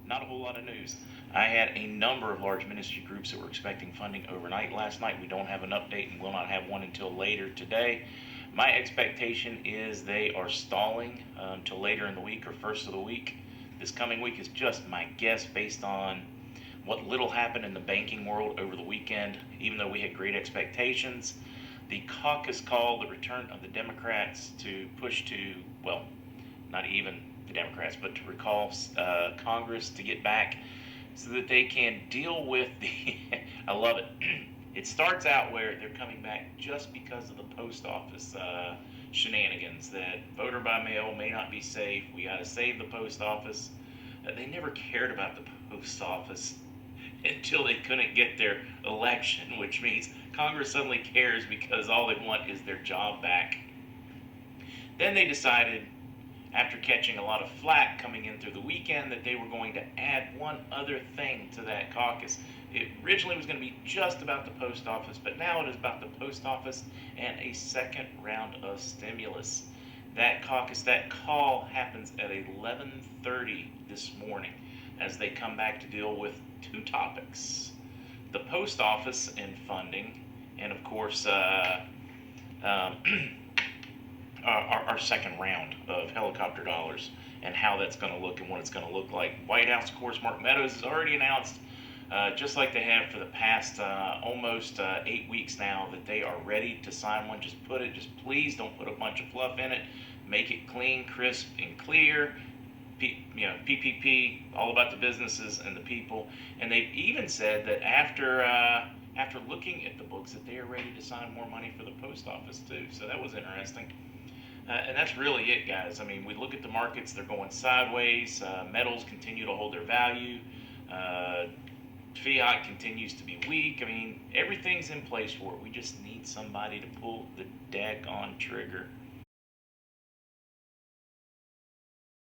not a whole lot of news. I had a number of large ministry groups that were expecting funding overnight last night. We don't have an update and will not have one until later today. My expectation is they are stalling until later in the week or first of the week. This coming week is just my guess based on what little happened in the banking world over the weekend, even though we had great expectations. The caucus called the return of the Democrats to push to, well, not even the Democrats, but to recall Congress to get back so that they can deal with the, I love it. It starts out where they're coming back just because of the post office shenanigans, that voter by mail may not be safe. We got to save the post office. They never cared about the post office until they couldn't get their election, which means Congress suddenly cares because all they want is their job back. Then they decided, after catching a lot of flack coming in through the weekend, that they were going to add one other thing to that caucus. It originally was going to be just about the post office, but now it is about the post office and a second round of stimulus. That caucus, that call happens at 11:30 this morning as they come back to deal with two topics: the post office and funding, and of course our second round of helicopter dollars and how that's going to look and what it's going to look like. White House, of course, Mark Meadows has already announced, just like they have for the past almost 8 weeks now, that they are ready to sign one. Just please don't put a bunch of fluff in it. Make it clean, crisp, and clear. PPP, all about the businesses and the people. And they've even said that after looking at the books, that they are ready to sign more money for the post office too. So that was interesting. And that's really it, guys. I mean, we look at the markets, they're going sideways. Metals continue to hold their value. Fiat continues to be weak. I mean, everything's in place for it. We just need somebody to pull the daggone trigger.